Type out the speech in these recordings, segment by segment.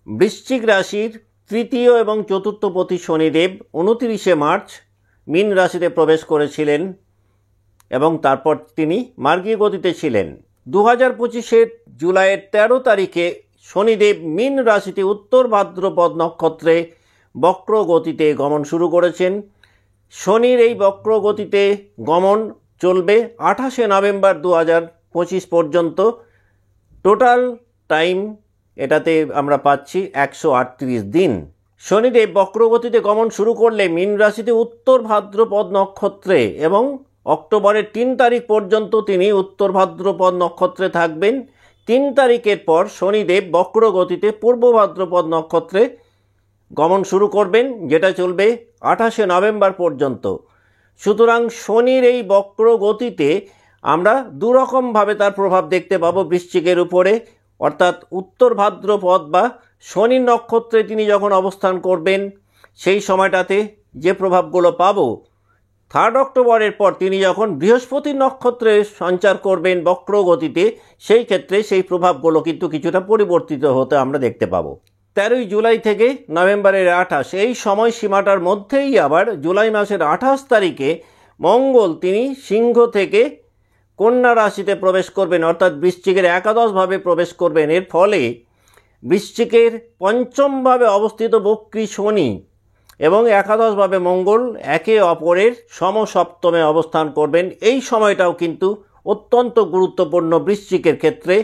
বৃশ্চিক রাশির তৃতীয় এবং চতুর্থ পতি শনিদেব 29শে মার্চ মীন রাশিতে প্রবেশ করেছিলেন এবং তারপর তিনি মার্গী গতিতে ছিলেন। 2025-এর জুলাইয়ের 13 তারিখে শনিদেব মীন রাশিতে উত্তর ভাদ্রপদ নক্ষত্রে বক্র গতিতে গমন শুরু করেছেন। শনির এই বক্র গতিতে গমন চলবে 28শে নভেম্বর 2025 পর্যন্ত। টোটাল টাইম এটাতে আমরা পাচ্ছি 138 দিন। শনিদেব বক্রগতিতে গমন শুরু করলে মীন রাশিতে উত্তর ভাদ্রপদ নক্ষত্রে এবং অক্টোবরের 3 তারিখ পর্যন্ত তিনি উত্তর ভাদ্রপদ নক্ষত্রে থাকবেন। 3 তারিখের পর শনিদেব বক্রগতিতে পূর্ব ভাদ্রপদ নক্ষত্রে গমন শুরু করবেন, যেটা চলবে 28শে নভেম্বর পর্যন্ত। সুতরাং শনির এই বক্রগতিতে আমরা দুরকমভাবে তার প্রভাব দেখতে পাবো বৃশ্চিকের উপরে, অর্থাৎ উত্তর ভাদ্রপদ বা শনি নক্ষত্রে তিনি যখন অবস্থান করবেন সেই সময়টাতে যে প্রভাবগুলো পাবো, 3 অক্টোবরের পর তিনি যখন বৃহস্পতি নক্ষত্রে সঞ্চার করবেন বক্রগতিতে, সেই ক্ষেত্রে সেই প্রভাবগুলো কিন্তু কিছুটা পরিবর্তিত হতে আমরা দেখতে পাবো। 13 জুলাই থেকে নভেম্বরের 28 এই সময়সীমাটার মধ্যেই আবার জুলাই মাসের 28 তারিখে মঙ্গল তিনি সিংহ থেকে কন্যা রাশিতে প্রবেশ করবেন, অর্থাৎ বৃশ্চিকের একাদশভাবে প্রবেশ করবেন। এর ফলে বৃশ্চিকের পঞ্চমভাবে অবস্থিত বক্রী শনি এবং একাদশভাবে মঙ্গল একে অপরের সমসপ্তমে অবস্থান করবেন। এই সময়টাও কিন্তু অত্যন্ত গুরুত্বপূর্ণ বৃশ্চিকের ক্ষেত্রে,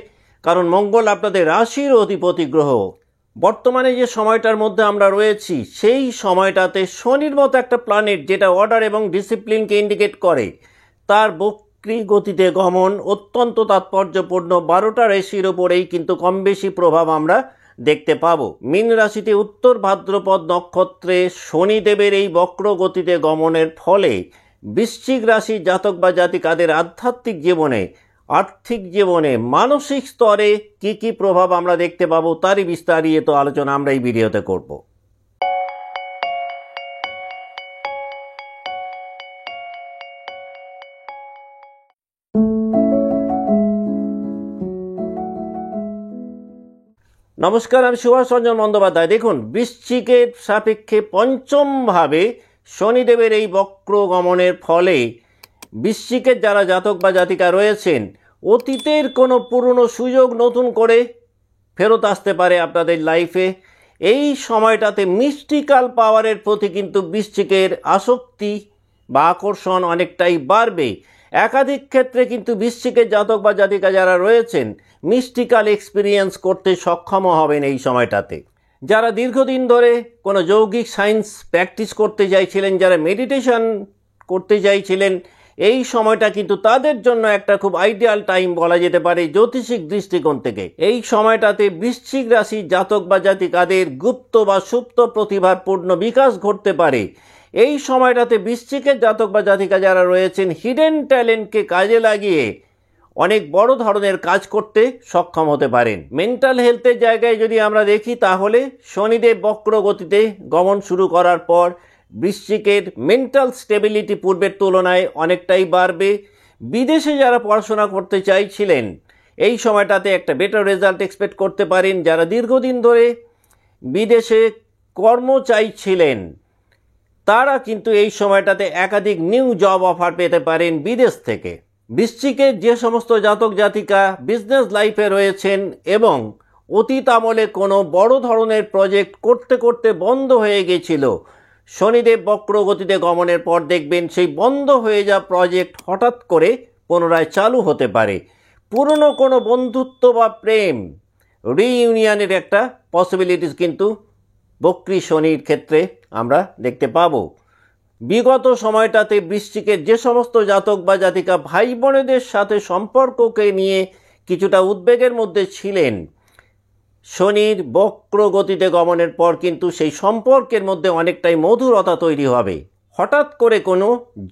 কারণ মঙ্গল আপনাদের রাশির অধিপতি গ্রহ। বর্তমানে যে সময়টার মধ্যে আমরা রয়েছি সেই সময়টাতে শনির মতো একটা প্ল্যানেট, যেটা অর্ডার এবং ডিসিপ্লিনকে ইন্ডিকেট করে, তার বক্রী গতিতে গমন অত্যন্ত তাৎপর্যপূর্ণ। 12টা রাশির ওপরেই কিন্তু কম বেশি প্রভাব আমরা দেখতে পাবো। মীন রাশিতে উত্তর ভাদ্রপদ নক্ষত্রে শনিদেবের এই বক্র গতিতে গমনের ফলে বৃশ্চিক রাশির জাতক বা জাতিকাদের আধ্যাত্মিক জীবনে, আর্থিক জীবনে, মানসিক স্তরে কি কি প্রভাব আমরা দেখতে পাবো তারই বিস্তারিত আলোচনা আমরা এই ভিডিওতে করব। নমস্কার, আমি সুভাষ রঞ্জন বন্দ্যোপাধ্যায়। দেখুন, বৃশ্চিকের সাপেক্ষে পঞ্চমভাবে শনিদেবের এই বক্র গমনের ফলে বৃশ্চিকের যারা জাতক বা জাতিকা রয়েছেন, অতীতের কোনো পুরনো সুযোগ নতুন করে ফেরত আসতে পারে আপনাদের লাইফে। এই সময়টাতে মিস্টিক্যাল পাওয়ারের প্রতি কিন্তু বৃশ্চিকের আসক্তি বা আকর্ষণ অনেকটাই বাড়বে। একাধিক ক্ষেত্রে কিন্তু বৃশ্চিকের জাতক বা জাতিকা যারা রয়েছেন মিস্টিক্যাল এক্সপিরিয়েন্স করতে সক্ষম হবেন এই সময়টাতে। যারা দীর্ঘদিন ধরে কোনো যৌগিক সায়েন্স প্র্যাকটিস করতে চাইছিলেন, যারা মেডিটেশন করতে চাইছিলেন, এই সময়টা কিন্তু তাদের জন্য একটা খুব আইডিয়াল টাইম বলা যেতে পারে জ্যোতিষিক দৃষ্টিকোণ থেকে। এই সময়টাতে বৃশ্চিক রাশির জাতক বা জাতিকাদের গুপ্ত বা সুপ্ত প্রতিভার পূর্ণ বিকাশ ঘটতে পারে। এই সময়টাতে বৃশ্চিকের জাতক বা জাতিকা যারা রয়েছেন হিডেন ট্যালেন্টকে কাজে লাগিয়ে অনেক বড় ধরনের কাজ করতে সক্ষম হতে পারেন। মেন্টাল হেলথের জায়গায় যদি আমরা দেখি, তাহলে শনিদেব বক্র গতিতে গমন শুরু করার পর বৃশ্চিকের মেন্টাল স্টেবিলিটি পূর্বের তুলনায় অনেকটাই বাড়বে। বিদেশে যারা পড়াশোনা করতে চাইছিলেন এই সময়টাতে একটা বেটার রেজাল্ট এক্সপেক্ট করতে পারেন। যারা দীর্ঘদিন ধরে বিদেশে কর্ম চাইছিলেন তারা কিন্তু এই সময়টাতে একাধিক নিউ জব অফার পেতে পারেন বিদেশ থেকে। বৃশ্চিকের যে সমস্ত জাতক জাতিকা বিজনেস লাইফে রয়েছেন এবং অতীত আমলে কোনো বড় ধরনের প্রজেক্ট করতে করতে বন্ধ হয়ে গেছিল, শনিদেব বক্র গতিতে গমনের পর দেখবেন সেই বন্ধ হয়ে যাওয়া প্রজেক্ট হঠাৎ করে পুনরায় চালু হতে পারে। পুরনো কোনো বন্ধুত্ব বা প্রেম রিইউনিয়নের একটা পসিবিলিটিস কিন্তু বক্রী শনির ক্ষেত্রে আমরা দেখতে পাবো। বিগত সময়টাতে বৃশ্চিকের যে সমস্ত জাতক বা জাতিকা ভাই বোনেদের সাথে সম্পর্ককে নিয়ে কিছুটা উদ্বেগের মধ্যে ছিলেন, শনির বক্র গতিতে গমনের পর কিন্তু সেই সম্পর্কের মধ্যে অনেকটাই মধুরতা তৈরি হবে। হঠাৎ করে কোনো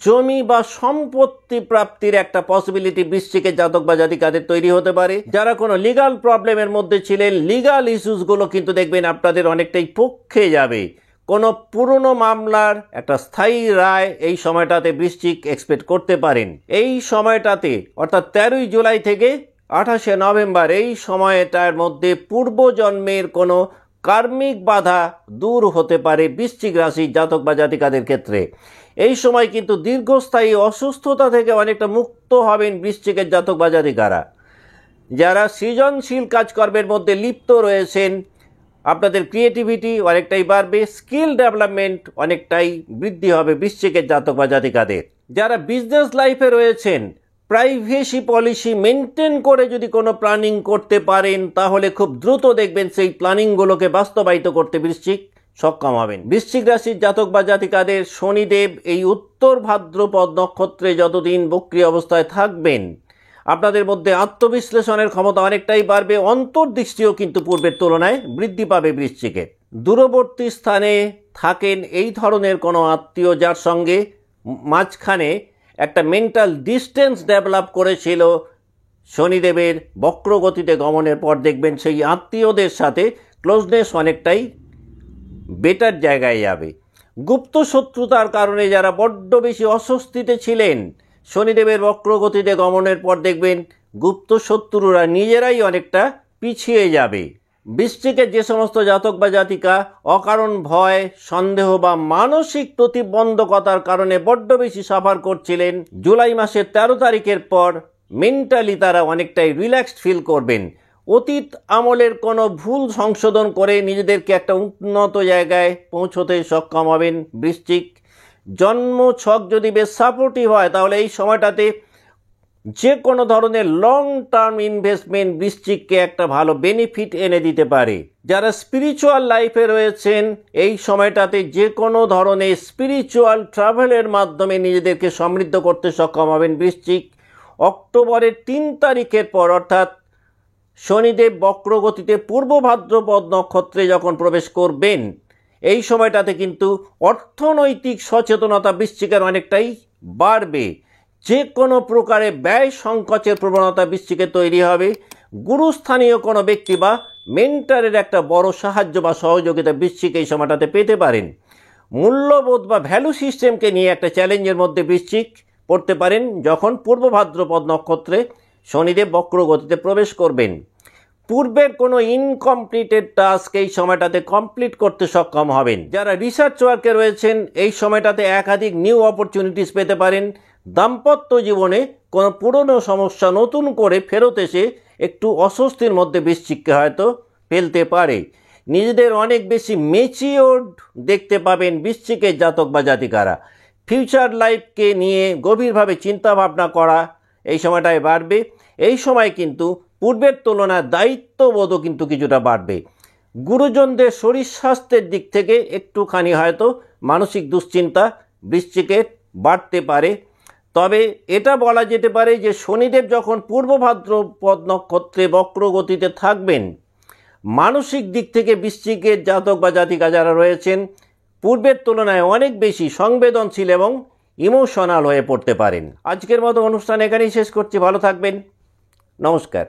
জমি বা সম্পত্তি প্রাপ্তির একটা পসিবিলিটি বৃশ্চিকের জাতক বা জাতিকাদের তৈরি হতে পারে। যারা কোনো লিগাল প্রবলেমের মধ্যে ছিলেন, লিগাল ইস্যুসগুলো কিন্তু দেখবেন আপনাদের অনেকটাই পক্ষে যাবে। কোনো পুরনো মামলার একটা স্থায়ী রায় এই সময়টাতে বৃশ্চিক এক্সপেক্ট করতে পারেন। এই সময়টাতে অর্থাৎ 13 জুলাই থেকে 28শে নভেম্বর এই সময়টার মধ্যে পূর্বজন্মের কোনো কার্মিক বাধা দূর হতে পারে বৃশ্চিক রাশির জাতক বা জাতিকাদের ক্ষেত্রে। এই সময় কিন্তু দীর্ঘস্থায়ী অসুস্থতা থেকে অনেকটা মুক্ত হবেন বৃশ্চিকের জাতক বা জাতিকারা। যারা সৃজনশীল কাজকর্মের মধ্যে লিপ্ত রয়েছেন, আপনাদের ক্রিয়েটিভিটি অনেকটাই বাড়বে, স্কিল ডেভেলপমেন্ট অনেকটাই বৃদ্ধি হবে বৃশ্চিকের জাতক বা জাতিকাদের। যারা বিজনেস লাইফে রয়েছেন, প্রাইভেসি পলিসি মেনটেন করে যদি কোনো প্ল্যানিং করতে পারেন, তাহলে খুব দ্রুত দেখবেন সেই প্ল্যানিংগুলোকে বাস্তবায়িত করতে বৃশ্চিক সক্ষম হবেন। বৃশ্চিক রাশির জাতক বা জাতিকাদের শনিদেব এই উত্তর ভাদ্রপদ নক্ষত্রে যতদিন বক্রী অবস্থায় থাকবেন, আপনাদের মধ্যে আত্মবিশ্লেষণের ক্ষমতা অনেকটাই বাড়বে, অন্তর্দৃষ্টিও কিন্তু পূর্বের তুলনায় বৃদ্ধি পাবে বৃশ্চিকের। দূরবর্তী স্থানে থাকেন এই ধরনের কোনো আত্মীয়, যার সঙ্গে মাঝখানে একটা মেন্টাল ডিস্টেন্স ডেভেলপ করেছিল শনিদেবের বক্রগতিতে গমনের পর, দেখবেন সেই আত্মীয়দের সাথে ক্লোজনেস অনেকটাই বেটার জায়গায় যাবে। গুপ্ত শত্রুতার কারণে যারা বড্ড বেশি অস্বস্তিতে ছিলেন, শনিদেবের বক্রগতিতে গমনের পর দেখবেন গুপ্ত শত্রুরা নিজেরাই অনেকটা পিছিয়ে যাবে। বৃশ্চিকের যে সমস্ত জাতক বা জাতিকা অকারণ ভয়, সন্দেহ বা মানসিক প্রতিবন্ধকতার কারণে বড্ড বেশি সাফার করছিলেন, জুলাই মাসের 13 তারিখের পর মেন্টালি তারা অনেকটাই রিল্যাক্সড ফিল করবেন। অতীত আমলের কোনো ভুল সংশোধন করে নিজেদেরকে একটা উন্নত জায়গায় পৌঁছতে সক্ষম হবেন বৃশ্চিক। জন্ম ছক যদি বেশ সাপোর্টিভ হয়, তাহলে এই সময়টাতে যে কোনো ধরনের লং টার্ম ইনভেস্টমেন্ট বৃশ্চিককে একটা ভালো বেনিফিট এনে দিতে পারে। যারা স্পিরিচুয়াল লাইফে রয়েছেন, এই সময়টাতে যে কোনো ধরনের স্পিরিচুয়াল ট্রাভেলের মাধ্যমে নিজেদেরকে সমৃদ্ধ করতে সক্ষম হবেন বৃশ্চিক। অক্টোবরের 3 তারিখের পর, অর্থাৎ শনিদেব বক্রগতিতে পূর্ব ভাদ্রপদ নক্ষত্রে যখন প্রবেশ করবেন, এই সময়টাতে কিন্তু অর্থনৈতিক সচেতনতা বৃশ্চিকের অনেকটাই বাড়বে। যে কোনো প্রকারে ব্যয় সংকোচের প্রবণতা বৃশ্চিকে তৈরি হবে। গুরুস্থানীয় কোনো ব্যক্তি বা মেন্টারের একটা বড় সাহায্য বা সহযোগিতা বৃশ্চিক এই সময়টাতে পেতে পারেন। মূল্যবোধ বা ভ্যালু সিস্টেমকে নিয়ে একটা চ্যালেঞ্জের মধ্যে বৃশ্চিক পড়তে পারেন যখন পূর্ব ভাদ্রপদ নক্ষত্রে শনিদেব বক্রগতিতে প্রবেশ করবেন। পূর্বের কোনো ইনকমপ্লিটেড টাস্ক এই সময়টাতে কমপ্লিট করতে সক্ষম হবেন। যারা রিসার্চ ওয়ার্কে রয়েছেন, এই সময়টাতে একাধিক নিউ অপরচুনিটিস পেতে পারেন। দাম্পত্য জীবনে কোনো পুরনো সমস্যা নতুন করে ফেরত এসে একটু অস্বস্তির মধ্যে বৃশ্চিককে হয়তো ফেলতে পারে। নিজেদের অনেক বেশি ম্যাচিওরড দেখতে পাবেন বৃশ্চিকের জাতক বা জাতিকারা। ফিউচার লাইফকে নিয়ে গভীরভাবে চিন্তাভাবনা করা এই সময়টায় বাড়বে। এই সময় কিন্তু পূর্বের তুলনায় দায়িত্ববোধও কিন্তু কিছুটা বাড়বে। গুরুজনদের শরীর স্বাস্থ্যের দিক থেকে একটুখানি হয়তো মানসিক দুশ্চিন্তা বৃশ্চিকের বাড়তে পারে। তবে এটা বলা যেতে পারে যে শনিদেব যখন পূর্ব ভাদ্রপদ নক্ষত্রে বক্রগতিতে থাকবেন, মানসিক দিক থেকে বৃশ্চিকের জাতক বা জাতিকা যারা রয়েছেন পূর্বের তুলনায় অনেক বেশি সংবেদনশীল এবং ইমোশনাল হয়ে পড়তে পারেন। আজকের মতো অনুষ্ঠান এখানেই শেষ করছি। ভালো থাকবেন। নমস্কার।